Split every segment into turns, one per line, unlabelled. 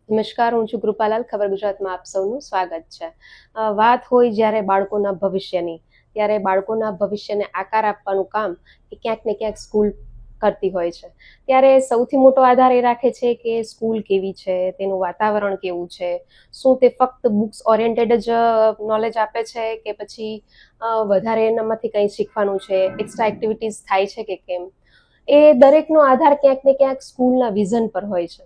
નમસ્કાર, હું છું કૃપાલાલ. ખબર ગુજરાતમાં આપ સૌનું સ્વાગત છે. વાત હોય જ્યારે બાળકોના ભવિષ્યની, ત્યારે બાળકોના ભવિષ્યને આકાર આપવાનું કામ એ ક્યાંક ને ક્યાંક સ્કૂલ કરતી હોય છે. ત્યારે સૌથી મોટો આધાર એ રાખે છે કે સ્કૂલ કેવી છે, તેનું વાતાવરણ કેવું છે, શું તે ફક્ત બુક્સ ઓરિએન્ટેડ જ નોલેજ આપે છે કે પછી વધારે એનામાંથી કંઈ શીખવાનું છે, એક્સ્ટ્રા એક્ટિવિટીઝ થાય છે કે કેમ, એ દરેકનો આધાર ક્યાંક ને ક્યાંક સ્કૂલના વિઝન પર હોય છે.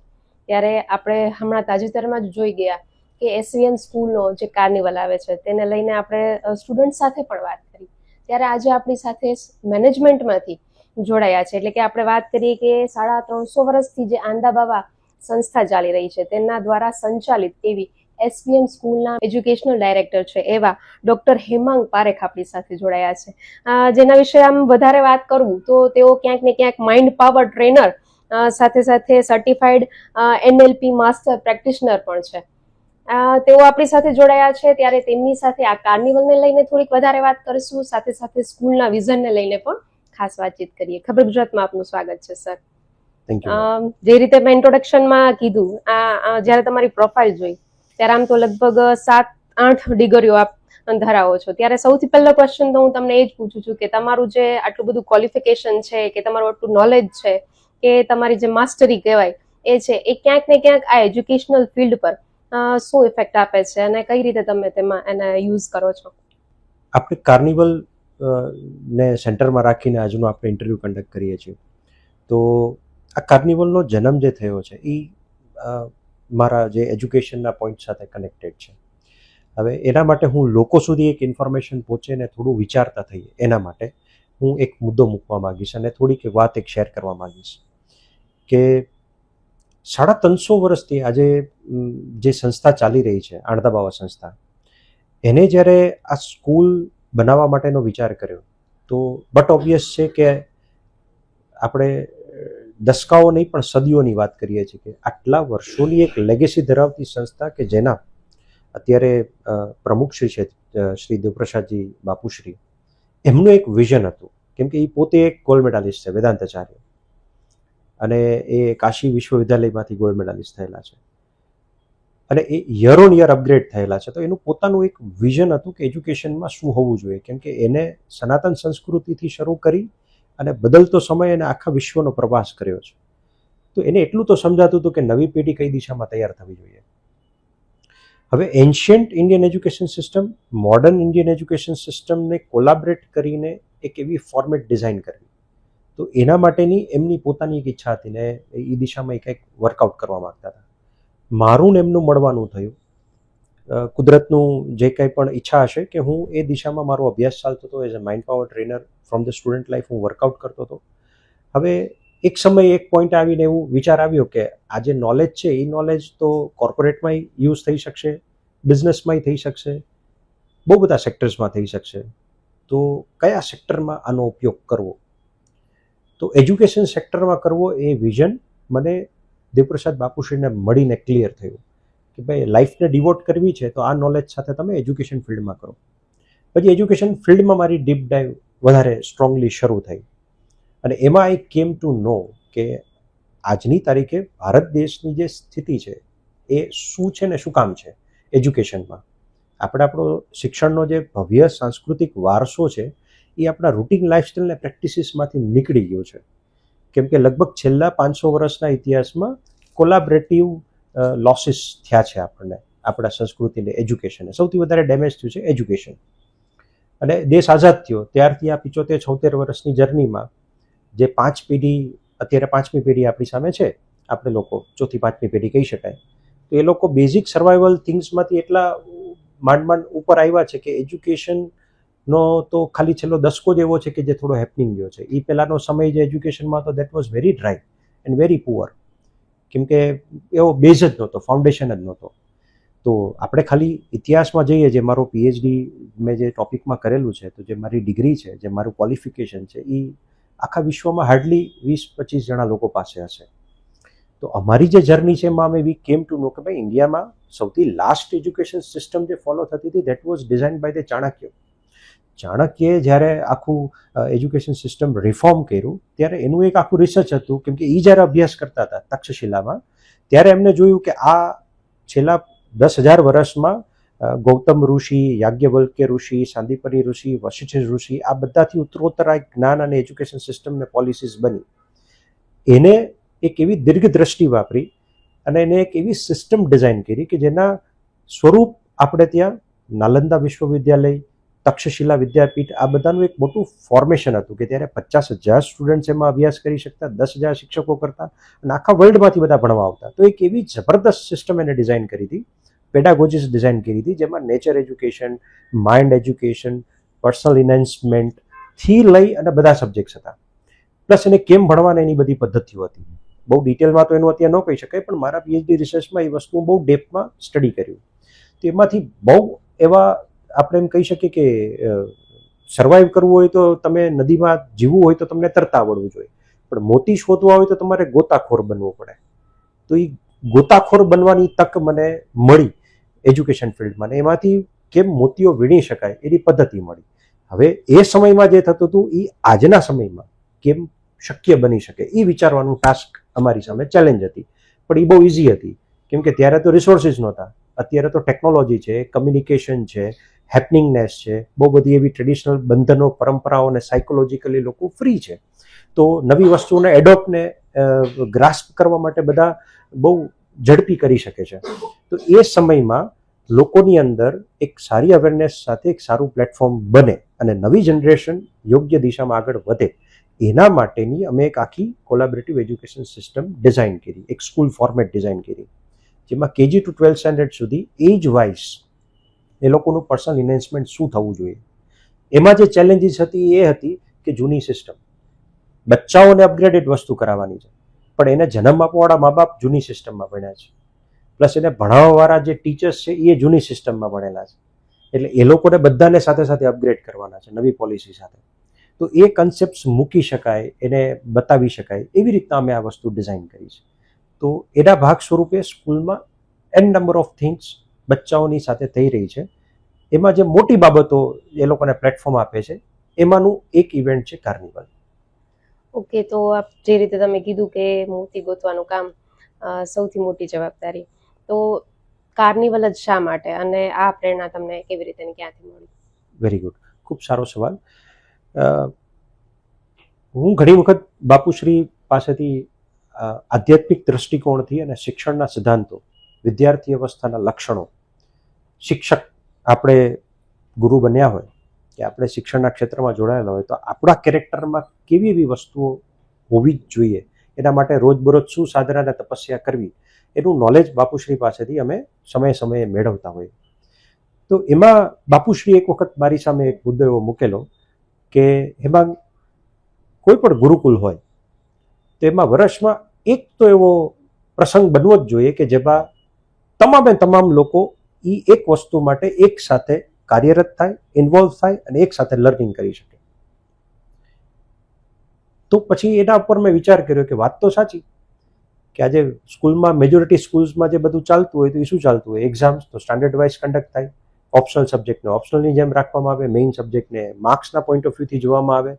ત્યારે આપણે હમણાં તાજેતરમાં જ જોઈ ગયા કે એસવીએમ સ્કૂલનો જે કાર્નિવલ આવે છે તેને લઈને આપણે સ્ટુડન્ટ સાથે પણ વાત કરી. ત્યારે આજે આપણી સાથે મેનેજમેન્ટમાંથી જોડાયા છે, એટલે કે આપણે વાત કરીએ કે 350 વર્ષથી જે આંદા બાવા સંસ્થા ચાલી રહી છે તેના દ્વારા સંચાલિત એવી એસવીએમ સ્કૂલના એજ્યુકેશનલ ડાયરેક્ટર છે એવા ડોક્ટર હેમાંગ પારેખ આપણી સાથે જોડાયા છે. જેના વિશે આમ વધારે વાત કરું તો તેઓ ક્યાંક ને ક્યાંક માઇન્ડ પાવર ટ્રેનર સાથે સાથે સર્ટિફાઈડ NLP માસ્ટર પ્રેક્ટિશનર પણ છે. તેઓ આપણી સાથે જોડાયા છે, ત્યારે તેમની સાથે આ કાર્નિવલને લઈને થોડીક વધારે વાત કરીશું, સાથે સાથે સ્કૂલના વિઝનને લઈને પણ ખાસ વાતચીત કરીએ. ખબર ગુજરાતમાં આપનું સ્વાગત છે સર. જે રીતે મેં ઇન્ટ્રોડક્શનમાં કીધું, જ્યારે તમારી પ્રોફાઇલ જોઈ ત્યારે આમ તો લગભગ 7-8 ડિગ્રીઓ આપ ધરાવો છો. ત્યારે સૌથી પહેલો ક્વેશ્ચન તો હું તમને એ જ પૂછું છું કે તમારું જે આટલું બધું ક્વોલિફિકેશન છે, કે તમારું આટલું નોલેજ છે, કે તમારી જે માસ્ટરી કહેવાય એ છે, એ ક્યાંક ને ક્યાંક આ એજ્યુકેશનલ ફિલ્ડ પર શું ઇફેક્ટ આપે છે અને કઈ રીતે તમે તેમાં એને યુઝ કરો છો?
આપણે કાર્નિવલ ને સેન્ટરમાં રાખીને આજનો આપણે ઇન્ટરવ્યૂ કન્ડક્ટ કરીએ છીએ. તો આ કાર્નિવલનો જન્મ જે થયો છે એ મારા જે એજ્યુકેશનના પોઈન્ટ સાથે કનેક્ટેડ છે. હવે એના માટે હું લોકો સુધી એક ઇન્ફોર્મેશન પહોંચે ને થોડું વિચારતા થઈએ, એના માટે હું એક મુદ્દો મૂકવા માંગીશ અને થોડીક વાત એક શેર કરવા માંગીશ કે 350 વર્ષથી આજે જે સંસ્થા ચાલી રહી છે, આંદા બાવા સંસ્થા, એને જ્યારે આ સ્કૂલ બનાવવા માટેનો વિચાર કર્યો તો બટ ઓબ્વિયસ છે કે આપણે દશકાઓ નહીં પણ સદીઓની વાત કરીએ છીએ કે આટલા વર્ષોની એક લેગેસી ધરાવતી સંસ્થા કે જેના અત્યારે પ્રમુખશ્રી છે શ્રી દેવપ્રસાદજી બાપુશ્રી, એમનું એક વિઝન હતું, કેમ કે એ પોતે એક ગોલ્ડ મેડાલિસ્ટ છે, વેદાંતાચાર્ય, અને એ કાશી વિશ્વવિદ્યાલયમાંથી ગોલ્ડ મેડાલિસ્ટ થયેલા છે અને એ યર ઓન યર અપગ્રેડ થયેલા છે. તો એનું પોતાનું એક વિઝન હતું કે એજ્યુકેશનમાં શું હોવું જોઈએ, કેમ કે એને સનાતન સંસ્કૃતિથી શરૂ કરી અને બદલતો સમય અને આખા વિશ્વનો પ્રવાસ કર્યો છે. તો એને એટલું તો સમજાતું હતું કે નવી પેઢી કઈ દિશામાં તૈયાર થવી જોઈએ. હવે ancient Indian education system, modern Indian education સિસ્ટમને કોલાબરેટ કરીને એક એવી ફોર્મેટ ડિઝાઇન કરવી, તો એના માટેની એમની પોતાની એક ઈચ્છા હતી ને એ દિશામાં એ કંઈક વર્કઆઉટ કરવા માંગતા હતા. મારું ને એમનું મળવાનું થયું. કુદરતનું જે કંઈ પણ ઈચ્છા હશે કે હું એ દિશામાં મારો અભ્યાસ ચાલતો હતો, as a mind power trainer from the student life હું વર્કઆઉટ કરતો હતો. હવે એક સમય એક પોઈન્ટ આવીને એવું વિચાર આવ્યો કે આ જે નોલેજ છે એ નોલેજ તો કોર્પોરેટમાંય યુઝ થઈ શકશે, બિઝનેસમાંય થઈ શકશે, બહુ બધા સેક્ટર્સમાં થઈ શકશે. તો કયા સેક્ટરમાં આનો ઉપયોગ કરવો? તો એજ્યુકેશન સેક્ટરમાં કરવો એ વિઝન મને દેવપ્રસાદ બાપુશ્રીને મળીને ક્લિયર થયું કે ભાઈ લાઈફને ડિવોટ કરવી છે તો આ નોલેજ સાથે તમે એજ્યુકેશન ફિલ્ડમાં કરો. પછી એજ્યુકેશન ફિલ્ડમાં મારી ડીપ ડાઈવ વધારે સ્ટ્રોંગલી શરૂ થઈ અને એમાં આઈ કેમ ટુ નો કે આજની તારીખે ભારત દેશની જે સ્થિતિ છે એ શું છે ને શું કામ છે એજ્યુકેશનમાં. આપણે આપણો શિક્ષણનો જે ભવ્ય સાંસ્કૃતિક વારસો છે એ આપણા રૂટીન લાઈફસ્ટાઈલને પ્રેક્ટિસીસમાંથી નીકળી ગયો છે, કેમ કે લગભગ છેલ્લા 500 વર્ષના ઇતિહાસમાં કોલાબરેટિવ લોસીસ થયા છે આપણને, આપણા સંસ્કૃતિને, એજ્યુકેશનને સૌથી વધારે ડેમેજ થયું છે એજ્યુકેશન. અને દેશ આઝાદ થયો ત્યારથી આ 75-76 વર્ષની જર્નીમાં જે 5 પેઢી, અત્યારે 5મી પેઢી આપણી સામે છે, આપણે લોકો 4થી 5મી પેઢી કહી શકાય, તો એ લોકો બેઝિક સર્વાઈવલ થિંગ્સમાંથી એટલા માંડ ઉપર આવ્યા છે કે એજ્યુકેશનનો તો ખાલી છેલ્લો દસકો જ એવો છે કે જે થોડો હેપનિંગ ગયો છે. એ પહેલાંનો સમય જે એજ્યુકેશનમાં હતો that was very dry and very poor, કેમ કે એવો બેઝ જ નહોતો, ફાઉન્ડેશન જ નહોતો. તો આપણે ખાલી ઇતિહાસમાં જઈએ, જે મારો PhD મેં જે ટોપિકમાં કરેલું છે, તો જે મારી ડિગ્રી છે, જે મારું ક્વોલિફિકેશન છે, એ આખા વિશ્વમાં હાર્ડલી 20-25 જણા લોકો પાસે હશે. તો અમારી જે જર્ની છે એમાં અમે વી કેમ ટુ નો કે ભાઈ ઇન્ડિયામાં સૌથી લાસ્ટ એજ્યુકેશન સિસ્ટમ જે ફોલો થતી હતી that was design by the Chanakya. ચાણક્યએ જ્યારે આખું એજ્યુકેશન સિસ્ટમ રિફોર્મ કર્યું ત્યારે એનું એક આખું રિસર્ચ હતું, કેમ કે એ જ્યારે અભ્યાસ કરતા હતા તક્ષશિલામાં ત્યારે એમને જોયું કે આ છેલ્લા 10,000 વર્ષમાં ગૌતમ ઋષિ, યાજ્ઞવલ્ક્ય ઋષિ, સાંદીપની ઋષિ, વશિષ્ઠ ઋષિ, આ બધાથી ઉત્તરોત્તર આ જ્ઞાન અને એજ્યુકેશન સિસ્ટમ ને પોલિસીસ બની. એને એક એવી દીર્ઘ દ્રષ્ટિ વાપરી અને એને એક એવી સિસ્ટમ ડિઝાઇન કરી કે જેના સ્વરૂપ આપણે ત્યાં નાલંદા વિશ્વવિદ્યાલય, તક્ષશિલા વિદ્યાપીઠ, આ બધાનું એક મોટું ફોર્મેશન હતું કે ત્યારે 50,000 સ્ટુડન્ટ્સ એમાં અભ્યાસ કરી શકતા, 10,000 શિક્ષકો કરતા અને આખા વર્લ્ડમાંથી બધા ભણવા આવતા. તો એક એવી જબરદસ્ત સિસ્ટમ એને ડિઝાઇન કરી હતી, પેડાગોજીસ ડિઝાઇન કરી હતી, જેમાં nature education, mind education, personal ઇન્હેન્સમેન્ટથી લઈ અને બધા સબ્જેક્ટ્સ હતા. પ્લસ એને કેમ ભણવાના એની બધી પદ્ધતિઓ હતી. બહુ ડિટેલમાં તો એનું અત્યારે ન કહી શકાય, પણ મારા પીએચડી રિસર્ચમાં એ વસ્તુ બહુ ડેપ્થમાં સ્ટડી કર્યું. તો એમાંથી બહુ એવા આપણે એમ કહી શકીએ કે સર્વાઈવ કરવું હોય તો તમે નદીમાં જીવવું હોય તો તમને તરતા આવડવું જોઈએ, પણ મોતી શોધવા હોય તો તમારે ગોતાખોર બનવું પડે. તો એ ગોતાખોર બનવાની તક મને મળી એજ્યુકેશન ફિલ્ડમાં, ને એમાંથી કેમ મોતીઓ વીણી શકાય એની પદ્ધતિ મળી. હવે એ સમયમાં જે થતું હતું એ આજના સમયમાં કેમ શક્ય બની શકે એ વિચારવાનું ટાસ્ક અમારી સામે ચેલેન્જ હતી. પણ એ બહુ ઇઝી હતી કેમ કે ત્યારે તો રિસોર્સિસ નહોતા. અત્યારે તો ટેકનોલોજી છે, કમ્યુનિકેશન છે, હેપનિંગનેસ છે, બહુ બધી એવી ટ્રેડિશનલ બંધનો, પરંપરાઓ અને સાયકોલોજીકલી લોકો ફ્રી છે. તો નવી વસ્તુઓને એડોપ્ટને ગ્રાસ્પ કરવા માટે બધા બહુ ઝડપી કરી શકે છે. તો એ સમયમાં લોકોની અંદર એક સારી અવેરનેસ સાથે એક સારું પ્લેટફોર્મ બને અને નવી જનરેશન યોગ્ય દિશામાં આગળ વધે, એના માટેની અમે એક આખી કોલેબોરેટિવ એજ્યુકેશન સિસ્ટમ ડિઝાઇન કરી, એક સ્કૂલ ફોર્મેટ ડિઝાઇન કરી, જેમાં KG to 12 સ્ટેન્ડર્ડ સુધી એજ વાઇઝ એ લોકોનું પર્સનલ ઇન્હેન્સમેન્ટ શું થવું જોઈએ. એમાં જે ચેલેન્જીસ હતી એ હતી કે જૂની સિસ્ટમ, બચ્ચાઓને અપગ્રેડેડ વસ્તુ કરાવવાની છે, પણ એને જન્મ આપવાવાળા મા બાપ જૂની સિસ્ટમમાં ભણ્યા છે, પ્લસ એને ભણાવવાવાળા જે ટીચર્સ છે એ જૂની સિસ્ટમમાં ભણેલા છે. એટલે એ લોકોને બધાને સાથે સાથે અપગ્રેડ કરવાના છે નવી પોલિસી સાથે. તો એ કન્સેપ્ટ મૂકી શકાય, એને બતાવી શકાય એવી રીતના અમે આ વસ્તુ ડિઝાઇન કરી છે. તો એના ભાગ સ્વરૂપે સ્કૂલમાં એન નંબર ઓફ થિંગ્સ બચ્ચાઓની સાથે થઈ રહી છે. એમાં જે મોટી બાબતો એ લોકોને પ્લેટફોર્મ આપે છે એમાંનું એક ઇવેન્ટ છે કાર્નિવલ.
ઓકે, તો આપ જે રીતે તમે કીધું કે મોતી ગોતવાનું કામ સૌથી મોટી જવાબદારી, તો કાર્નિવલ જ શા માટે અને આ પ્રેરણા તમને કેવી રીતે અને ક્યાંથી મળી?
વેરી ગુડ, ખૂબ સારો સવાલ. હું ઘણી વખત બાપુશ્રી પાસેથી આધ્યાત્મિક દ્રષ્ટિકોણથી અને શિક્ષણના સિદ્ધાંતો, વિદ્યાર્થી અવસ્થાના લક્ષણો, શિક્ષક આપણે ગુરુ બન્યા હોય કે આપણે શિક્ષણના ક્ષેત્રમાં જોડાયેલા હોય તો આપણા કેરેક્ટરમાં કેવી એવી વસ્તુઓ હોવી જ જોઈએ, એના માટે રોજબરોજ શું સાધના અને તપસ્યા કરવી, એનું નોલેજ બાપુશ્રી પાસેથી અમે સમયે સમયે મેળવતા હોઈએ. તો એમાં બાપુશ્રી એક વખત મારી સામે એક મુદ્દો એવો મૂકેલો કે એમાં કોઈ પણ ગુરુકુલ હોય તો એમાં વર્ષમાં એક તો એવો પ્રસંગ બનવો જ જોઈએ કે જેમાં તમામે તમામ લોકો એ એક વસ્તુ માટે એક સાથે કાર્યરત થાય, ઇન્વોલ્વ થાય અને એક સાથે લર્નિંગ કરી શકે. તો પછી એના ઉપર મેં વિચાર કર્યો કે વાત તો સાચી કે આજે સ્કૂલમાં મેજોરિટી સ્કૂલ્સમાં જે બધું ચાલતું હોય તો એ શું ચાલતું હોય, એક્ઝામ્સ તો સ્ટાન્ડર્ડ વાઇઝ કન્ડક્ટ થાય, ઓપ્શનલ સબ્જેક્ટને ઓપ્શનલની જેમ રાખવામાં આવે, મેઇન સબ્જેક્ટને માર્ક્સના પોઈન્ટ ઓફ વ્યૂથી જોવામાં આવે,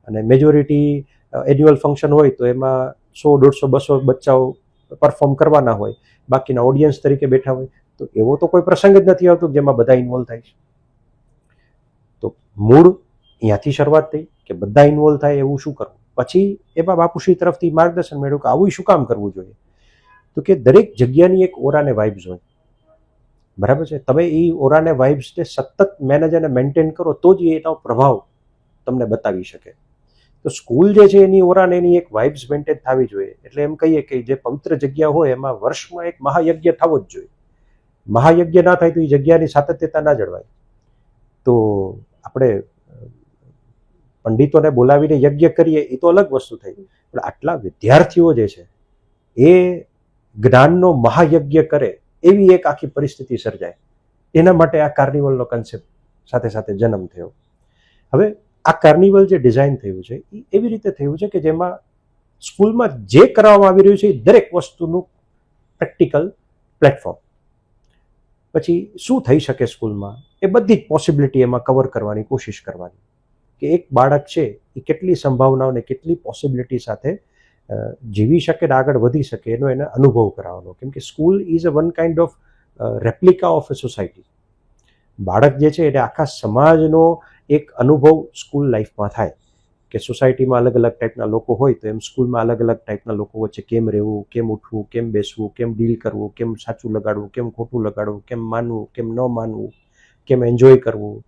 અને મેજોરિટી એન્યુઅલ ફંક્શન હોય તો એમાં 100, 150, 200 બચ્ચાઓ પરફોર્મ કરવાના હોય, બાકીના ઓડિયન્સ તરીકે બેઠા હોય. તો એવો તો કોઈ પ્રસંગ જ નથી આવતો જેમાં બધા ઇન્વોલ્વ થાય છે. તો મૂળ અહીંયાથી શરૂઆત થઈ કે બધા ઇન્વોલ્વ થાય એવું શું કરવું. પછી એમાં બાપુશ્રી તરફથી માર્ગદર્શન મેળવ્યું કે આવું શું કામ કરવું જોઈએ. તો કે દરેક જગ્યાની એક ઓરા અને વાઇબ્સ હોય, બરાબર છે. તમે એ ઓરા અને વાઇબ્સને સતત મેનેજ અને મેન્ટેન કરો તો જ એનો પ્રભાવ તમને બતાવી શકે. તો સ્કૂલ જે છે એની ઓરા અને એની એક વાઇબ્સ મેન્ટેન થવી જોઈએ. એટલે એમ કહીએ કે જે પવિત્ર જગ્યા હોય એમાં વર્ષમાં એક મહાયજ્ઞ થવો જ જોઈએ. મહાયજ્ઞ ના થાય તો એ જગ્યાની સાતત્યતા ના જળવાય. તો આપણે પંડિતોને બોલાવીને યજ્ઞ કરીએ એ તો અલગ વસ્તુ થઈ, પણ આટલા વિદ્યાર્થીઓ જે છે એ જ્ઞાનનો મહાયજ્ઞ કરે એવી એક આખી પરિસ્થિતિ સર્જાય, એના માટે આ કાર્નિવલનો કન્સેપ્ટ સાથે સાથે જન્મ થયો. હવે આ કાર્નિવલ જે ડિઝાઇન થયું છે એ એવી રીતે થયું છે કે જેમાં સ્કૂલમાં જે કરવામાં આવી રહ્યું છે એ દરેક વસ્તુનું પ્રેક્ટિકલ પ્લેટફોર્મ. પછી શું થઈ શકે સ્કૂલમાં એ બધી જ પોસિબિલિટી એમાં કવર કરવાની કોશિશ કરવાની કે એક બાળક છે એ કેટલી સંભાવનાઓને કેટલી પોસિબિલિટી સાથે જીવી શકે ને આગળ વધી શકે એનો એને અનુભવ કરાવવાનો. કેમ કે school is a one kind of replica of a society. બાળક જે છે એટલે આખા સમાજનો એક અનુભવ સ્કૂલ લાઈફમાં થાય કે સોસાયટીમાં અલગ અલગ ટાઈપના લોકો હોય તો એમ સ્કૂલમાં અલગ અલગ ટાઈપના લોકો વચ્ચે કેમ રહેવું, કેમ ઉઠવું, કેમ બેસવું, કેમ ડીલ કરવું, કેમ સાચું લગાડવું, કેમ ખોટું લગાડવું, કેમ માનવું, કેમ ન માનવું, કેમ એન્જોય કરવું,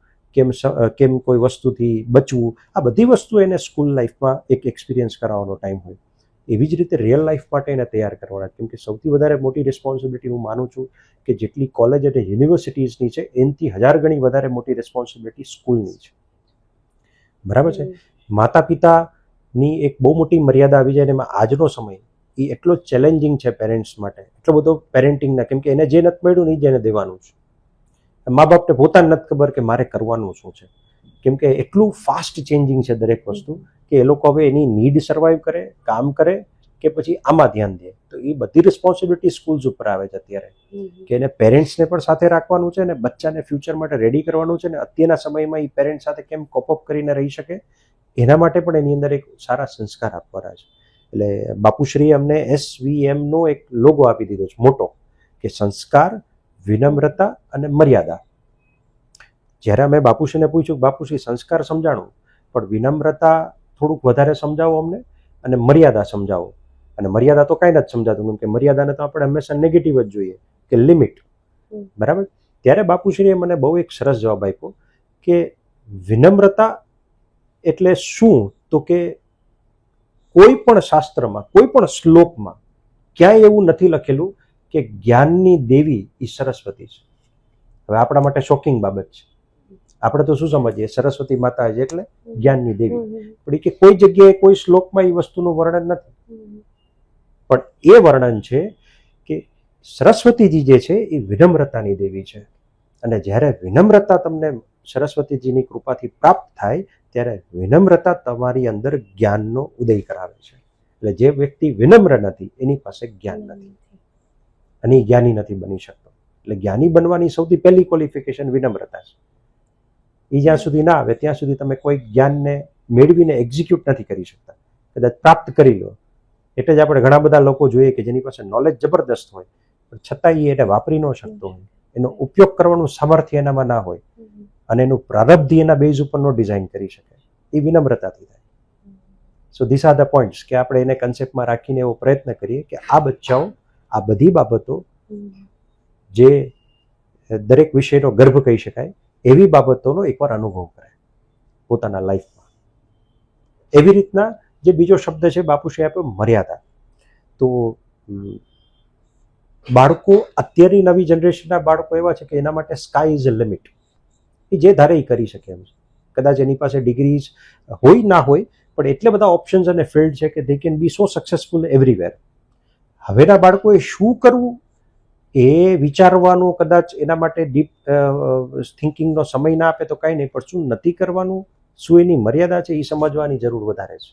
કેમ કોઈ વસ્તુથી બચવું. આ બધી વસ્તુ એને સ્કૂલ લાઈફમાં એક એક્સપિરિયન્સ કરાવવાનો ટાઈમ હોય. એવી જ રીતે રિયલ લાઈફ માટે એને તૈયાર કરવાના, કેમ કે સૌથી વધારે મોટી રિસ્પોન્સિબિલિટી હું માનું છું કે જેટલી કોલેજ અને યુનિવર્સિટીઝની છે એનાથી 1000 ગણી વધારે મોટી રિસ્પોન્સિબિલિટી સ્કૂલની છે. બરાબર છે. માતા પિતાની એક બહુ મોટી મર્યાદા આવી જાય ને એમાં આજનો સમય એ એટલો ચેલેન્જિંગ છે પેરેન્ટ્સ માટે, એટલો બધો પેરેન્ટિંગના, કેમ કે એને જે નથી મળ્યું ને એ જ એને દેવાનું છે. મા બાપને પોતાને નથી ખબર કે મારે કરવાનું શું છે, કેમ કે એટલું ફાસ્ટ ચેન્જિંગ છે દરેક વસ્તુ કે એ લોકો હવે એની નીડ સર્વાઈવ કરે, કામ કરે કે પછી આમાં ધ્યાન દે. તો એ બધી રિસ્પોન્સિબિલિટી સ્કૂલ્સ ઉપર આવે છે અત્યારે કે એને પેરેન્ટ્સને પણ સાથે રાખવાનું છે અને બચ્ચાને ફ્યુચર માટે રેડી કરવાનું છે ને અત્યારના સમયમાં એ પેરેન્ટ સાથે કેમ કોપઅપ કરીને રહી શકે એના માટે પણ એની અંદર એક સારા સંસ્કાર આપવાના છે. એટલે બાપુશ્રીએ અમને SVM નો એક લોગો આપી દીધો છે મોટો, કે સંસ્કાર, વિનમ્રતા અને મર્યાદા. જ્યારે અમે બાપુશ્રીને પૂછ્યું બાપુશ્રી સંસ્કાર સમજાણું પણ વિનમ્રતા થોડુંક વધારે સમજાવો અમને અને મર્યાદા સમજાવો. અને મર્યાદા તો કાંઈ નથી સમજાતું, કેમ કે મર્યાદાને તો આપણે હંમેશા નેગેટિવ જ જોઈએ કે લિમિટ. બરાબર. ત્યારે બાપુશ્રીએ મને બહુ એક સરસ જવાબ આપ્યો કે વિનમ્રતા એટલે શું, તો કે કોઈ પણ શાસ્ત્રમાં, કોઈ પણ શ્લોકમાં ક્યાંય એવું નથી લખેલું કે જ્ઞાનની દેવી એ સરસ્વતી છે. હવે આપણા માટે શોકિંગ બાબત છે. આપણે તો શું સમજીએ, સરસ્વતી માતા છે એટલે જ્ઞાનની દેવી, પણ કે કોઈ જગ્યાએ કોઈ શ્લોકમાં એ વસ્તુનું વર્ણન નથી. પણ એ વર્ણન છે કે સરસ્વતીજી જે છે એ વિનમ્રતાની દેવી છે. અને જ્યારે વિનમ્રતા તમને સરસ્વતીજીની કૃપાથી પ્રાપ્ત થાય ત્યારે વિનમ્રતા તમારી અંદર જ્ઞાનનો ઉદય કરાવે છે. એટલે જે વ્યક્તિ વિનમ્ર નથી એની પાસે જ્ઞાન નથી અને એ જ્ઞાની નથી બની શકતો. એટલે જ્ઞાની બનવાની સૌથી પહેલી ક્વોલિફિકેશન વિનમ્રતા છે. એ જ્યાં સુધી ના આવે ત્યાં સુધી તમે કોઈ જ્ઞાનને મેળવીને એક્ઝિક્યુટ નથી કરી શકતા. કદાચ પ્રાપ્ત કરી લો એટલે જ આપણે ઘણા બધા લોકો જોઈએ કે જેની પાસે નોલેજ જબરદસ્ત હોય પણ છતાં એ એને વાપરી ન શકતો હોય, એનો ઉપયોગ કરવાનું સામર્થ્ય એનામાં ના હોય અને એનું પ્રારબ્ધ એના બેઝ ઉપર નો ડિઝાઇન કરી શકે. એ વિનમ્રતાથી થાય. So this are the points કે આપણે એને કન્સેપ્ટમાં રાખીને એવો પ્રયત્ન કરીએ કે આ બચ્ચાઓ આ બધી બાબતો જે દરેક વિષયનો ગર્ભ કહી શકાય એવી બાબતોનો એકવાર અનુભવ કરે પોતાના લાઈફમાં. એવી રીતના જે બીજો શબ્દ છે બાપુશ્રી આપ્યો મર્યાદા. તો બાળકો, અત્યારની નવી જનરેશનના બાળકો એવા છે કે એના માટે સ્કાય ઇઝ અ લિમિટ. એ જે ધારે એ કરી શકે એમ છે. કદાચ એની પાસે ડિગ્રીઝ હોય ના હોય પણ એટલે બધા ઓપ્શન્સ અને ફિલ્ડ છે કે they can be so successful everywhere. હવેના બાળકોએ શું કરવું એ વિચારવાનું કદાચ એના માટે ડીપ થિંકિંગનો સમય ના આપે તો કાંઈ નહીં, પણ શું નથી કરવાનું, શું એની મર્યાદા છે એ સમજવાની જરૂર વધારે છે.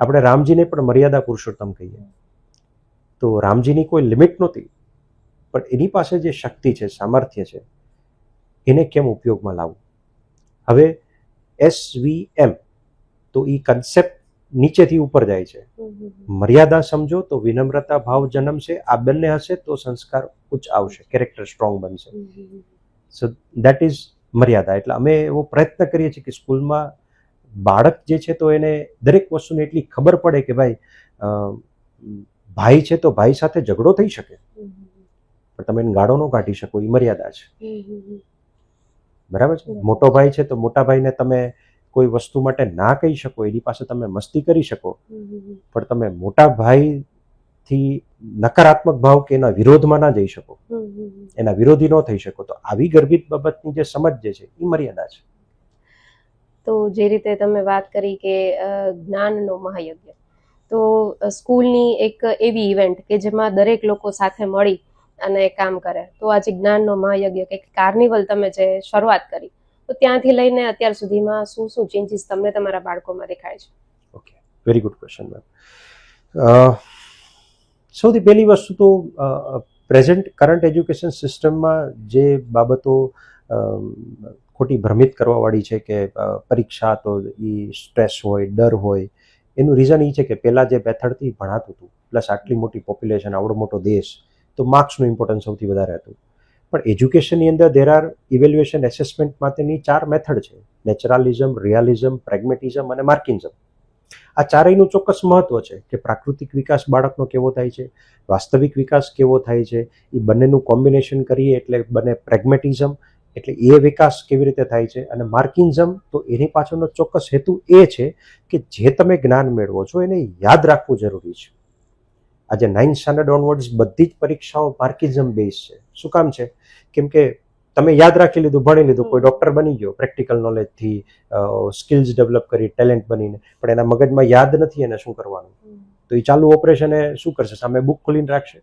આપણે રામજીને પણ મર્યાદા પુરુષોત્તમ કહીએ. તો રામજીની કોઈ લિમિટ નહોતી પણ એની પાસે જે શક્તિ છે, સામર્થ્ય છે, એને કેમ ઉપયોગમાં લાવવું. હવે SVM તો એ કન્સેપ્ટ નીચેથી ઉપર જાય છે. મર્યાદા સમજો તો વિનમ્રતા ભાવ જન્મશે. આ બંને હશે તો સંસ્કાર ઉચ્ચ આવશે, કેરેક્ટર સ્ટ્રોંગ બનશે. સો દેટ ઇઝ મર્યાદા. એટલે અમે એવો પ્રયત્ન કરીએ છીએ કે સ્કૂલમાં બાળક જે છે તો એને દરેક વસ્તુને એટલી ખબર પડે કે ભાઈ છે તો ભાઈ સાથે ઝઘડો થઈ શકે પણ તમે એને ગાળો ન કાઢી શકો, એ મર્યાદા છે. બરાબર છે. મોટો ભાઈ છે તો મોટા ભાઈને તમે કોઈ વસ્તુ માટે ના કહી શકો, એની પાસે તમે મસ્તી કરી શકો પણ તમે મોટા ભાઈથી નકારાત્મક ભાવ કે એના વિરોધમાં ના જઈ શકો, એના વિરોધી ન થઈ શકો. તો આવી ગર્ભિત બાબતની જે સમજ જે છે એ મર્યાદા છે.
તો જે રીતે તમે વાત કરી કે જ્ઞાનનો મહાયજ્ઞ, તો સ્કૂલની એક એવી ઇવેન્ટ કે જેમાં દરેક લોકો સાથે મળી અને કામ કરે, તો આજે જ્ઞાનનો મહાયજ્ઞ કે કાર્નિવલ તમે જે શરૂઆત કરી, તો ત્યાંથી લઈને અત્યાર સુધીમાં શું શું ચેન્જીસ તમને તમારા બાળકોમાં દેખાય છે?
Okay, very good question ma'am. સૌથી પહેલી વસ્તુ તો પ્રેઝન્ટ કરંટ એજ્યુકેશન સિસ્ટમમાં જે બાબતો ખોટી ભ્રમિત કરવાવાળી છે કે પરીક્ષા તો એ સ્ટ્રેસ હોય, ડર હોય, એનું રીઝન એ છે કે પહેલાં જે મેથડથી ભણાતું હતું પ્લસ આટલી મોટી પોપ્યુલેશન, આવડો મોટો દેશ, તો માર્ક્સનું ઇમ્પોર્ટન્સ સૌથી વધારે હતું. પણ એજ્યુકેશનની અંદર દેર આર ઇવેલ્યુએશન એસેસમેન્ટ માટેની 4 મેથડ છે: નેચરલિઝમ, રિયાલિઝમ, પ્રેગ્મેટિઝમ અને માર્કિઝમ. આ ચારેયનું ચોક્કસ મહત્વ છે કે પ્રાકૃતિક વિકાસ બાળકનો કેવો થાય છે, વાસ્તવિક વિકાસ કેવો થાય છે, એ બંનેનું કોમ્બિનેશન કરીએ એટલે બને પ્રેગ્મેટિઝમ, એટલે એ વિકાસ કેવી રીતે થાય છે. અને માર્કિઝમ તો એની પાછળનો ચોક્કસ હેતુ એ છે કે જે તમે જ્ઞાન મેળવો છો એને યાદ રાખવું જરૂરી છે. આજે 9th સ્ટાન્ડર્ડ ઓનવર્ડ્સ બધી જ પરીક્ષાઓ માર્કિઝમ બેઝ છે. શું કામ છે? કેમ કે તમે યાદ રાખી લીધું, ભણી લીધું, કોઈ ડૉક્ટર બની ગયો પ્રેક્ટિકલ નોલેજથી, સ્કિલ્સ ડેવલપ કરી ટેલેન્ટ બનીને, પણ એના મગજમાં યાદ નથી એને શું કરવાનું. તો એ ચાલુ ઓપરેશન એ શું કરશે? સામે બુક ખોલીને રાખશે.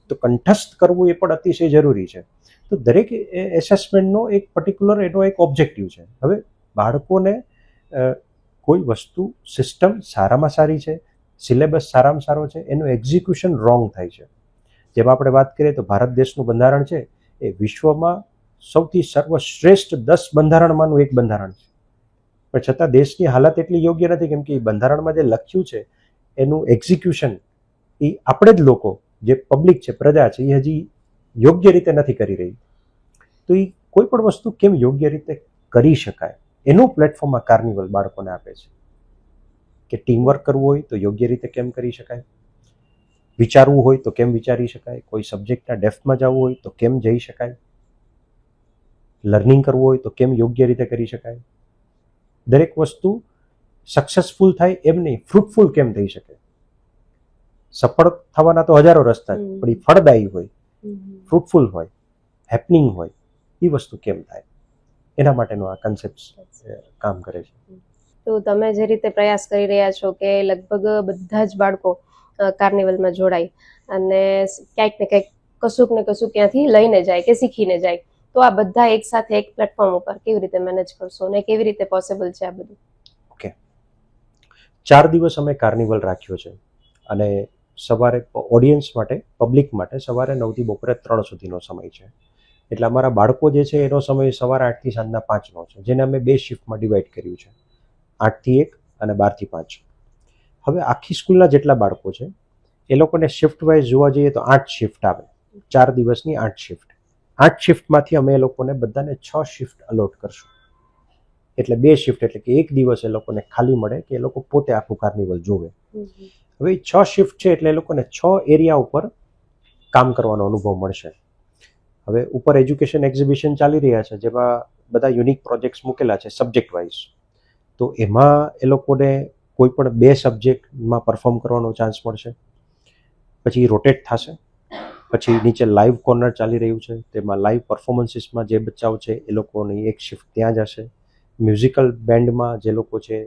તો કંઠસ્થ કરવું એ પણ અતિશય જરૂરી છે. તો દરેક એસેસમેન્ટનો એક પર્ટિક્યુલર એનો એક ઓબ્જેક્ટિવ છે. હવે બાળકોને કોઈ વસ્તુ સિસ્ટમ સારામાં સારી છે, સિલેબસ સારામાં સારો છે, એનું એક્ઝિક્યુશન રોંગ થાય છે. જેમ આપણે વાત કરીએ તો ભારત દેશનું બંધારણ છે એ વિશ્વમાં સૌથી સર્વશ્રેષ્ઠ 10 બંધારણમાંનું એક બંધારણ છે. પણ છતાં દેશની હાલત એટલી યોગ્ય નથી, કેમ કે એ બંધારણમાં જે લખ્યું છે એનું એક્ઝિક્યુશન એ આપણે જ લોકો જે પબ્લિક છે, પ્રજા છે, એ હજી યોગ્ય રીતે નથી કરી રહી. તો એ કોઈ પણ વસ્તુ કેમ યોગ્ય રીતે કરી શકાય એનું પ્લેટફોર્મ આ કાર્નિવલ બાળકોને આપે છે. કે ટીમવર્ક કરવું હોય તો યોગ્ય રીતે કેમ કરી શકાય, વિચારવું હોય તો કેમ વિચારી શકાય, કોઈ સબ્જેક્ટના ડેપ્થમાં જવું હોય તો કેમ જઈ શકાય, લર્નિંગ કરવું હોય તો કેમ યોગ્ય રીતે કરી શકાય. દરેક વસ્તુ સક્સેસફુલ થાય એમ નહીં, ફ્રૂટફુલ કેમ થઈ શકે. સફળ થવાના તો હજારો રસ્તા છે, પણ એ ફળદાયી હોય, ફ્રૂટફુલ હોય, હેપનિંગ હોય, એ વસ્તુ કેમ થાય, એના માટેનો આ કન્સેપ્ટ કામ કરે છે.
તો તમે જે રીતે પ્રયાસ કરી રહ્યા છો કે લગભગ બધા જ બાળકો કાર્નિવલમાં જોડાય અને ક્યાંક ને ક્યાંક કશુંક ને કશુંક ક્યાંથી લઈને જાય કે શીખીને જાય, તો આ બધા એક સાથે એક પ્લેટફોર્મ ઉપર કેવી રીતે મેનેજ કરશો અને કેવી રીતે પોસિબલ છે આ બધું?
ઓકે, 4 દિવસ અમે કાર્નિવલ રાખ્યો છે અને સવારે ઓડિયન્સ માટે, પબ્લિક માટે સવારે 9 થી બપોરે 3 સુધીનો સમય છે. એટલે અમારા બાળકો જે છે એનો સમય સવારે 8 થી સાંજના 5નો છે, જેને અમે 2 શિફ્ટમાં ડિવાઈડ કર્યું છે, 8 થી 1 અને 12 થી 5. હવે આખી સ્કૂલના જેટલા બાળકો છે એ લોકોને શિફ્ટ વાઇઝ જોવા જઈએ તો 8 શિફ્ટ આવે, 4 દિવસની 8 શિફ્ટ. 8 શિફ્ટમાંથી અમે એ લોકોને બધાને 6 શિફ્ટ અલોટ કરશું. એટલે 2 શિફ્ટ, એટલે કે 1 દિવસ એ લોકોને ખાલી મળે કે એ લોકો પોતે આખું કાર્નિવલ જોવે. હવે 6 શિફ્ટ છે એટલે એ લોકોને 6 એરિયા ઉપર કામ કરવાનો અનુભવ મળશે. હવે ઉપર એજ્યુકેશન એક્ઝિબિશન ચાલી રહ્યા છે જેમાં બધા યુનિક પ્રોજેક્ટ્સ મૂકેલા છે સબ્જેક્ટ વાઇઝ. તો એમાં એ લોકોને કોઈ પણ 2 સબ્જેક્ટમાં પરફોર્મ કરવાનો ચાન્સ મળશે. પછી રોટેટ થશે. પછી નીચે લાઈવ કોર્નર ચાલી રહ્યું છે, તેમાં લાઈવ પરફોર્મન્સીસમાં જે બચ્ચાઓ છે એ લોકોની એક શિફ્ટ ત્યાં જશે. મ્યુઝિકલ બેન્ડમાં જે લોકો છે,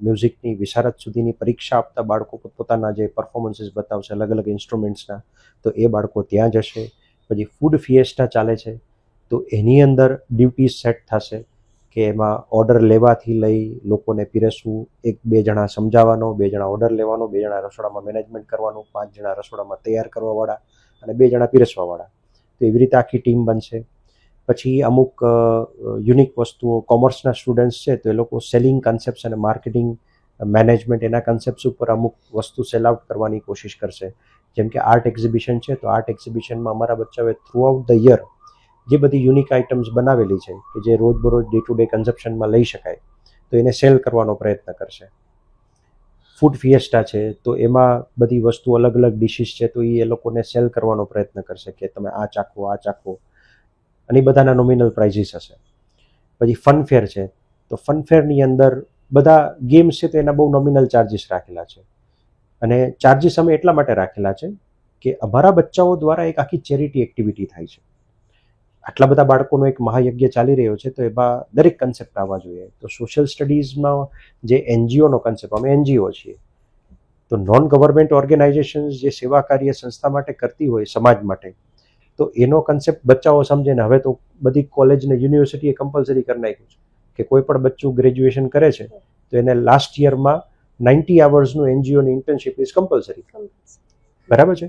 મ્યુઝિકની વિશારદ સુધીની પરીક્ષા આપતા બાળકો પોતાના જે પરફોર્મન્સીસ બતાવશે અલગ અલગ ઇન્સ્ટ્રુમેન્ટ્સના, તો એ બાળકો ત્યાં જશે. પછી ફૂડ ફિએસ્ટા ચાલે છે, તો એની અંદર ડ્યુટીઝ સેટ થશે કે એમાં ઓર્ડર લેવાથી લઈ લોકોને પીરસવું, 1-2 જણા સમજાવવાનો, 2 જણા ઓર્ડર લેવાનો, 2 જણા રસોડામાં મેનેજમેન્ટ કરવાનું, 5 જણા રસોડામાં તૈયાર કરવાવાળા અને 2 જણા પીરસવાવાળા. તો એવી રીતે આખી ટીમ બનશે. પછી અમુક યુનિક વસ્તુઓ, કોમર્સના સ્ટુડન્ટ્સ છે તો એ લોકો સેલિંગ કન્સેપ્ટ્સ અને માર્કેટિંગ મેનેજમેન્ટ એના કન્સેપ્ટ્સ ઉપર અમુક વસ્તુ સેલ આઉટ કરવાની કોશિશ કરશે. જેમ કે આર્ટ એક્ઝિબિશન છે, તો આર્ટ એક્ઝિબિશનમાં અમારા બચ્ચાઓએ થ્રુ આઉટ ધ યર જે બધી યુનિક આઇટમ્સ બનાવેલી છે કે જે રોજબરોજ ડે ટુ ડે કન્ઝપ્શનમાં લઈ શકાય, તો એને સેલ કરવાનો પ્રયત્ન કરશે. ફૂડ ફિએસ્ટા છે તો એમાં બધી વસ્તુ અલગ અલગ ડિશિસ છે, તો એ લોકોને સેલ કરવાનો પ્રયત્ન કરશે કે તમે આ ચાખો, અને બધાના નોમિનલ પ્રાઇઝીસ હશે. પછી ફનફેર છે, તો ફનફેરની અંદર બધા ગેમ્સ છે તો એના બહુ નોમિનલ ચાર્જીસ રાખેલા છે. અને ચાર્જીસ અમે એટલા માટે રાખેલા છે કે અમારા બચ્ચાઓ દ્વારા એક આખી ચેરિટી એક્ટિવિટી થાય છે. આટલા બધા બાળકોનો એક મહાયજ્ઞ ચાલી રહ્યો છે, તો એમાં દરેક કન્સેપ્ટ આવવા જોઈએ. તો સોશિયલ સ્ટડીઝમાં જે એનજીઓનો કન્સેપ્ટ, અમે એનજીઓ છીએ, તો નોન ગવર્મેન્ટ ઓર્ગેનાઇઝેશન્સ જે સેવા કાર્ય સંસ્થા માટે કરતી હોય સમાજ માટે, તો એનો કન્સેપ્ટ બચ્ચાઓ સમજે ને. હવે તો બધી કોલેજ ને યુનિવર્સિટીએ કમ્પલસરી કરી નાખ્યું છે કે કોઈ પણ બચ્ચું ગ્રેજ્યુએશન કરે છે તો એને લાસ્ટ યરમાં 90 આવર્સનું એનજીઓની ઇન્ટર્નશીપ ઇઝ કમ્પલસરી. બરાબર છે?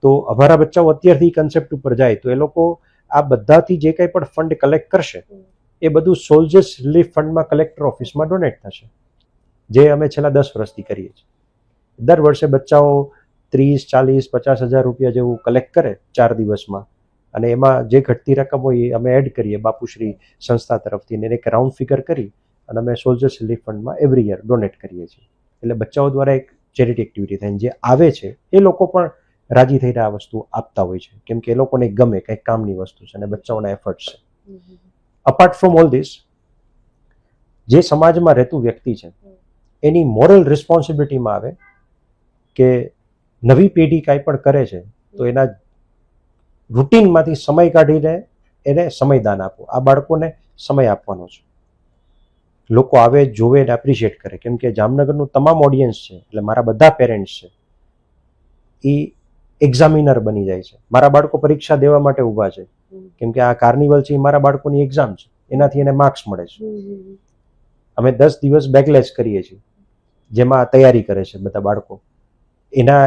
તો અમારા બચ્ચાઓ અત્યારથી કન્સેપ્ટ ઉપર જાય તો એ લોકો આ બધાથી જે કંઈ પણ ફંડ કલેક્ટ કરશે એ બધું સોલ્જર્સ રિલીફ ફંડમાં કલેક્ટર ઓફિસમાં ડોનેટ થશે, જે અમે છેલ્લા 10 વર્ષથી કરીએ છીએ. દર વર્ષે બચ્ચાઓ 30, 40, 50 હજાર રૂપિયા જેવું કલેક્ટ કરે 4 દિવસમાં, અને એમાં જે ઘટતી રકમ હોય એ અમે એડ કરીએ બાપુશ્રી સંસ્થા તરફથી, અને એક રાઉન્ડ ફિગર કરી અને અમે સોલ્જર્સ રિલીફ ફંડમાં એવરી યર ડોનેટ કરીએ છીએ. એટલે બચ્ચાઓ દ્વારા એક ચેરિટી એક્ટિવિટી થાય. જે આવે છે એ લોકો પણ રાજી થઈને આ વસ્તુ આપતા હોય છે, કેમ કે એ લોકોને ગમે, કંઈક કામની વસ્તુ છે અને બચ્ચાઓના એફર્ટ છે. અપાર્ટ ફ્રોમ ઓલ ધીસ, જે સમાજમાં રહેતું વ્યક્તિ છે એની મોરલ રિસ્પોન્સિબિલિટીમાં આવે કે નવી પેઢી કાંઈ પણ કરે છે તો એના રૂટીનમાંથી સમય કાઢીને એને સમયદાન આપો. આ બાળકોને સમય આપવાનો છે. લોકો આવે, જોવે ને એપ્રિશિએટ કરે, કેમ કે જામનગરનું તમામ ઓડિયન્સ છે, એટલે મારા બધા પેરેન્ટ્સ છે એ એક્ઝામિનર બની જાય છે. મારા બાળકો પરીક્ષા દેવા માટે ઊભા છે, કેમ કે આ કાર્નિવલ છે એ મારા બાળકોની એક્ઝામ છે, એનાથી એને માર્ક્સ મળે છે. અમે 10 દિવસ બેકલેસ કરીએ છીએ, જેમાં તૈયારી કરે છે બધા બાળકો. એના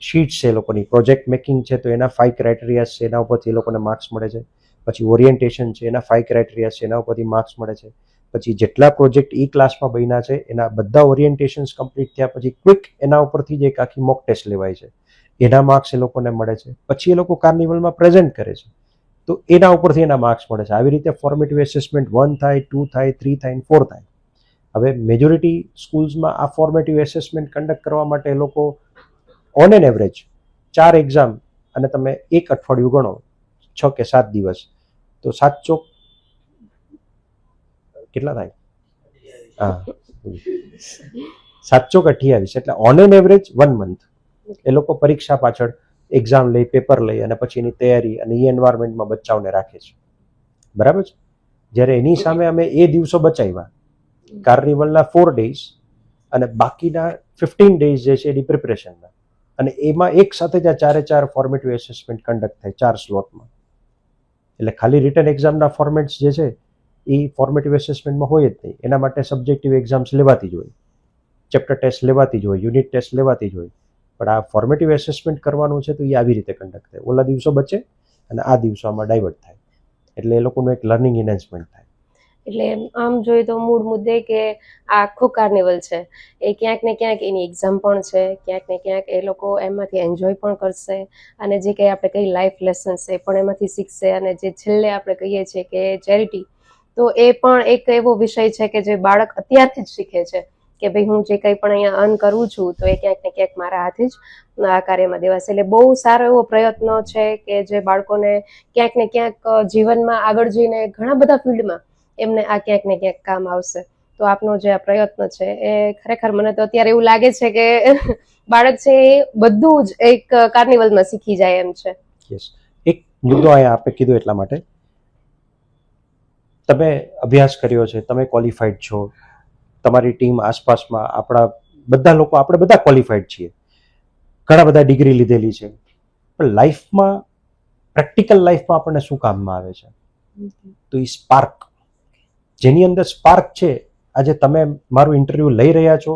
શીટ્સ છે, એ લોકોની પ્રોજેક્ટ મેકિંગ છે તો એના 5 ક્રાઇટેરિયાસ છે, એના ઉપરથી એ લોકોને માર્ક્સ મળે છે. પછી ઓરિએન્ટેશન છે, એના 5 ક્રાઇટેરિયાસ છે, એના ઉપરથી માર્ક્સ મળે છે. પછી જેટલા પ્રોજેક્ટ ઈ ક્લાસમાં બન્યા છે એના બધા ઓરિએન્ટેશન્સ કમ્પ્લીટ થયા પછી ક્વિક એના ઉપરથી જ એક આખી મોક ટેસ્ટ લેવાય છે, એના માર્ક્સ એ લોકોને મળે છે. પછી એ લોકો કાર્નિવલમાં પ્રેઝન્ટ કરે છે તો એના ઉપરથી એના માર્ક્સ મળે છે. આવી રીતે ફોર્મેટિવ એસેસમેન્ટ 1 થાય, 2 થાય, 3 થાય, 4 થાય. હવે મેજોરિટી સ્કૂલ્સમાં આ ફોર્મેટિવ એસેસમેન્ટ કન્ડક્ટ કરવા માટે એ લોકો ઓન એન એવરેજ 4 એક્ઝામ અને તમે એક અઠવાડિયું ગણો 6 કે 7 દિવસ, તો 7 ચોક કેટલા થાય? હા, 7 ચોક 28. એટલે ઓન એન એવરેજ 1 મંથ એ લોકો પરીક્ષા પાછળ એક્ઝામ લઈ, પેપર લઈ અને પછી એની તૈયારી અને એ એન્વાયરમેન્ટમાં બચ્ચાઓને રાખે છે. બરાબર છે? જ્યારે એની સામે અમે એ દિવસો બચાવ્યા, કાર્નિવલના 4 ડેઝ અને બાકીના 15 ડેઝ જે છે એની પ્રિપરેશનના, અને એમાં એક સાથે જ આ 4 ફોર્મેટિવ એસેસમેન્ટ કન્ડક્ટ થાય 4 સ્લોટમાં. એટલે ખાલી રિટન એક્ઝામના ફોર્મેટ્સ જે છે એ ફોર્મેટિવ એસેસમેન્ટમાં હોય જ નહીં. એના માટે સબ્જેક્ટિવ એક્ઝામ્સ લેવાતી જ હોય, ચેપ્ટર ટેસ્ટ લેવાતી જ હોય, યુનિટ ટેસ્ટ લેવાતી જ હોય. પણ આ ફોર્મેટિવ એસેસમેન્ટ કરવાનું છે તો એ આવી રીતે કન્ડક્ટ થાય. ઓલા દિવસો બચે અને આ દિવસો આમાં ડાયવર્ટ થાય, એટલે એ લોકોનું એક લર્નિંગ એન્હાન્સમેન્ટ થાય.
એટલે આમ જોઈએ તો મૂળ મુદ્દે કે આ આખું કાર્નિવલ છે એ ક્યાંક ને ક્યાંક એની એક્ઝામ પણ છે, ક્યાંક ને ક્યાંક એ લોકો એમાંથી એન્જોય પણ કરશે, અને જે કંઈ આપણે કઈ લાઈફ લેસન્સ છે એ પણ એમાંથી શીખશે, અને જે છેલ્લે આપણે કહીએ છીએ કે ચેરિટી, તો એ પણ એક એવો વિષય છે કે જે બાળક અત્યારથી જ શીખે છે કે ભાઈ હું જે કંઈ પણ અહીંયા અર્ન કરું છું તો એ ક્યાંક ને ક્યાંક મારા હાથે જ આ કાર્યમાં દેવાશે. એટલે બહુ સારો એવો પ્રયત્ન છે કે જે બાળકોને ક્યાંક ને ક્યાંક જીવનમાં આગળ જઈને ઘણા બધા ફિલ્ડમાં એમને આ ક્યાંક ને ક્યાંક કામ આવશે. તો આપનો જે આ પ્રયત્ન છે એ ખરેખર મને તો અત્યારે એવું લાગે છે કે બાળક છે એ બધું જ એક કાર્નિવલમાં શીખી જાય એમ છે.
યસ, એક મુદ્દો અહીંયા આપે કીધું એટલા માટે, તમે અભ્યાસ કર્યો છે, તમે ક્વોલિફાઈડ છો, તમારી ટીમ આસપાસમાં આપણા બધા લોકો, આપણે બધા ક્વોલિફાઈડ છીએ, ઘણા બધા ડિગ્રી લીધેલી છે, પણ લાઈફમાં, પ્રેક્ટિકલ લાઈફમાં આપણને શું કામમાં આવે છે? તો એ સ્પાર્ક, જેની અંદર સ્પાર્ક છે. આજે તમે મારું ઇન્ટરવ્યુ લઈ રહ્યા છો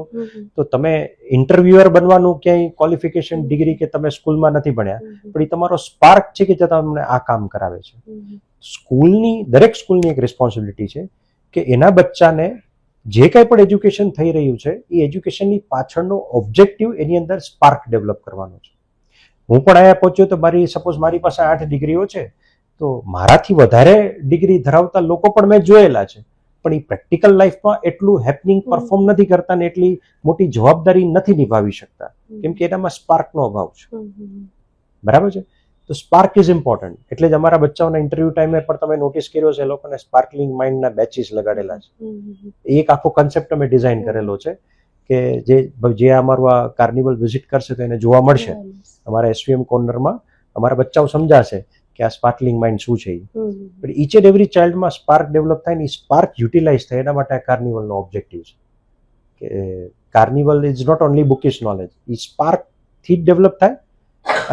તો તમે ઇન્ટરવ્યુઅર બનવાનું ક્યાંય ક્વોલિફિકેશન ડિગ્રી કે તમે સ્કૂલમાં નથી ભણ્યા, પણ એ તમારો સ્પાર્ક છે કે જે તમને આ કામ કરાવે છે. સ્કૂલની, દરેક સ્કૂલની એક રિસ્પોન્સિબિલિટી છે કે એના બચ્ચાને જે કંઈ પણ એજ્યુકેશન થઈ રહ્યું છે એ એજ્યુકેશનની પાછળનો ઓબ્જેક્ટિવ એની અંદર સ્પાર્ક ડેવલપ કરવાનો છે. હું પણ અહીંયા પહોંચ્યો તો સપોઝ મારી પાસે 8 ડિગ્રીઓ છે, તો મારાથી વધારે ડિગ્રી ધરાવતા લોકો પણ મેં જોયેલા છે, પણ એ પ્રેક્ટિકલ લાઈફમાં એટલું હેપનિંગ પરફોર્મ નથી કરતા ને એટલી મોટી જવાબદારી નથી નિભાવી શકતા, કેમ કે એનામાં સ્પાર્કનો અભાવ છે. બરાબર છે? તો સ્પાર્ક ઇઝ ઇમ્પોર્ટન્ટ. એટલે જ અમારા બચ્ચાઓના ઇન્ટરવ્યુ ટાઈમે પણ તમે નોટિસ કર્યો છે, એ લોકોને સ્પાર્કલિંગ માઇન્ડના બેચીસ લગાડેલા છે. એક આખો કન્સેપ્ટ અમે ડિઝાઇન કરેલો છે કે જે અમારું આ કાર્નિવલ વિઝિટ કરશે તો એને જોવા મળશે. અમારા એસવીએમ કોર્નરમાં અમારા બચ્ચાઓ સમજાશે કે આ સ્પાર્કલિંગ માઇન્ડ શું છે. પણ ઈચ એન્ડ એવરી ચાઇલ્ડમાં સ્પાર્ક ડેવલપ થાય ને એ સ્પાર્ક યુટિલાઇઝ થાય, એના માટે આ કાર્નિવલનો ઓબ્જેક્ટિવ છે કે carnival is not only bookish knowledge, એ સ્પાર્કથી જ ડેવલપ થાય,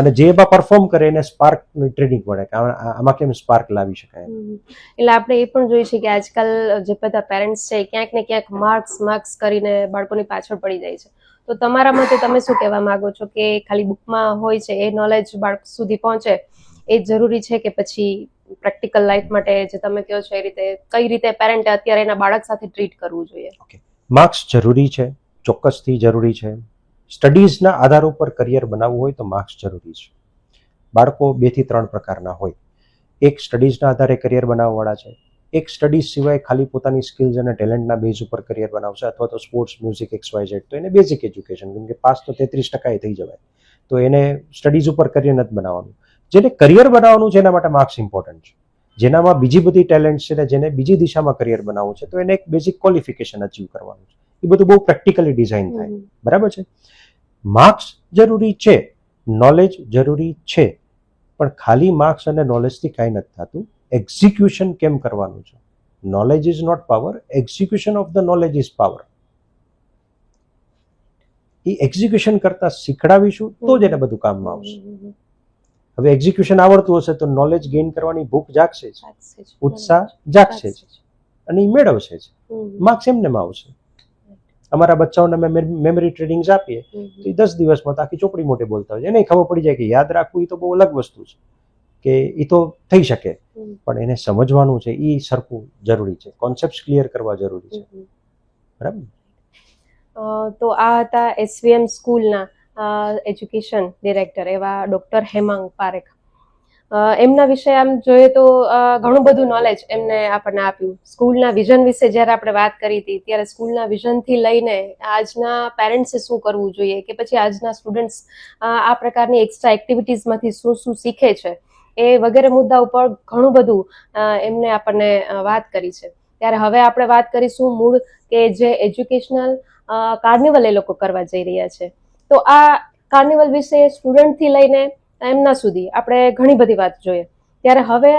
અને જે એમાં પરફોર્મ કરે એને સ્પાર્કની ટ્રેનિંગ મળે કે આમાં કેમ સ્પાર્ક લાવી શકાય.
એટલે આપણે એ પણ જોઈએ છે કે આજકાલ જે બધા પેરેન્ટ્સ છે ક્યાંક ને ક્યાંક માર્ક્સ કરીને બાળકોની પાછળ પડી જાય છે. તો તમારા મતે તમે શું કહેવા માંગો છો કે ખાલી બુકમાં હોય છે એ નોલેજ બાળક સુધી પહોંચે એ જરૂરી છે, કે પછી પ્રેક્ટિકલ લાઈફ માટે જે તમે કહો છો એ રીતે કઈ રીતે પેરેન્ટે અત્યારે એના બાળક સાથે ટ્રીટ કરવું જોઈએ?
માર્ક્સ જરૂરી છે, ચોક્કસથી જરૂરી છે, સ્ટડીઝના આધાર ઉપર કરિયર બનાવવું હોય તો માર્ક્સ જરૂરી છે. બાળકો 2 થી 3 પ્રકારના હોય. એક સ્ટડીઝના આધારે કરિયર બનાવવાવાળા છે, એક સ્ટડીઝ સિવાય ખાલી પોતાની સ્કિલ્સ અને ટેલેન્ટના બેઝ ઉપર કરિયર બનાવશે, અથવા તો સ્પોર્ટ્સ, મ્યુઝિક, XYZ, તો એને બેઝિક એજ્યુકેશન, કેમ કે પાસ તો 33% થઈ જવાય, તો એને સ્ટડીઝ ઉપર કરિયર નથી બનાવવાનું. જેને કરિયર બનાવવાનું છે એના માટે માર્ક્સ ઇમ્પોર્ટન્ટ છે. જેનામાં બીજી બધી ટેલેન્ટ છે ને જેને બીજી દિશામાં કરિયર બનાવવું છે, તો એને એક બેઝિક ક્વોલિફિકેશન અચીવ કરવાનું છે. એ બધું બહુ પ્રેક્ટિકલી ડિઝાઇન થાય. બરાબર છે. માર્ક્સ જરૂરી છે, નોલેજ જરૂરી છે, પણ ખાલી માર્ક્સ અને નોલેજથી કાંઈ નથી થતું. એક્ઝિક્યુશન કેમ કરવાનું છે. Knowledge is not power, execution of the knowledge is power. એ એક્ઝિક્યુશન કરતા શીખડાવીશું તો જ એને બધું કામમાં આવશે. હવે એક્ઝિક્યુશન આવડતું હશે તો નોલેજ ગેઇન કરવાની ભૂખ જાગશે જ, ઉત્સાહ જાગશે જ, અને એ મેળવશે જ. માર્ક્સ એમનેમ આવશે. અમારા બચ્ચાઓને અમે મેમરી ટ્રેનિંગ્સ આપીએ તો એ 10 દિવસમાં તો આખી ચોપડી મોટે બોલતા હોય છે. એને ખબર પડી જાય કે યાદ રાખવું એ તો બહુ અલગ વસ્તુ છે, કે એ તો થઈ શકે, પણ એને સમજવાનું છે એ સરખું જરૂરી છે. કોન્સેપ્ટ ક્લિયર કરવા જરૂરી છે. બરાબર.
તો આ હતા SVM સ્કૂલના એજ્યુકેશન ડિરેક્ટર એવા ડૉક્ટર હેમાંગ પારેખ. એમના વિશે આમ જોઈએ તો ઘણું બધું નોલેજ એમને આપણને આપ્યું. સ્કૂલના વિઝન વિશે જ્યારે આપણે વાત કરી હતી ત્યારે સ્કૂલના વિઝનથી લઈને આજના પેરેન્ટ્સે શું કરવું જોઈએ, કે પછી આજના સ્ટુડન્ટ્સ આ પ્રકારની એક્સ્ટ્રા એક્ટિવિટીઝમાંથી શું શું શીખે છે, એ વગેરે મુદ્દા ઉપર ઘણું બધું એમને આપણને વાત કરી છે. ત્યારે હવે આપણે વાત કરીશું મૂળ કે જે એજ્યુકેશનલ કાર્નિવલ એ લોકો કરવા જઈ રહ્યા છે. તો આ કાર્નિવલ વિશે સ્ટુડન્ટથી લઈને એમના સુધી આપણે ઘણી બધી વાત જોઈએ. ત્યારે હવે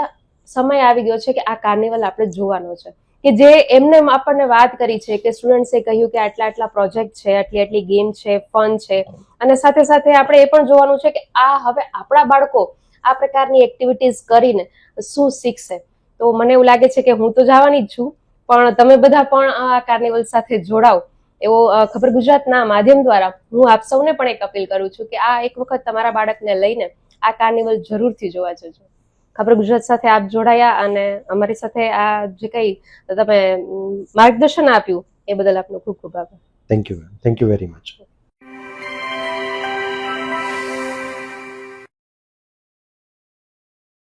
સમય આવી ગયો છે કે આ કાર્નિવલ આપણે જોવાનો છે, કે જે એમને આપણને વાત કરી છે કે સ્ટુડન્ટ્સે કહ્યું કે આટલા આટલા પ્રોજેક્ટ છે, આટલી આટલી ગેમ છે, ફન છે, અને સાથે સાથે આપણે એ પણ જોવાનું છે કે આ હવે આપણા બાળકો આ પ્રકારની એક્ટિવિટીઝ કરીને શું શીખશે. તો મને એવું લાગે છે કે હું તો જવાની જ છું, પણ તમે બધા પણ આ કાર્નિવલ સાથે જોડાઓ એવો ખબર ગુજરાતના માધ્યમ દ્વારા હું આપ સૌને પણ એક અપીલ કરું છું કે આ એક વખત તમારા બાળકને લઈને આ કાર્નિવલ જરૂરથી જોવા જજો. ખબર ગુજરાત સાથે આપ જોડાયા અને અમારી સાથે આ જે કંઈ તમે માર્ગદર્શન આપ્યું એ બદલ આપનો ખૂબ ખૂબ આભાર.
Thank you very much.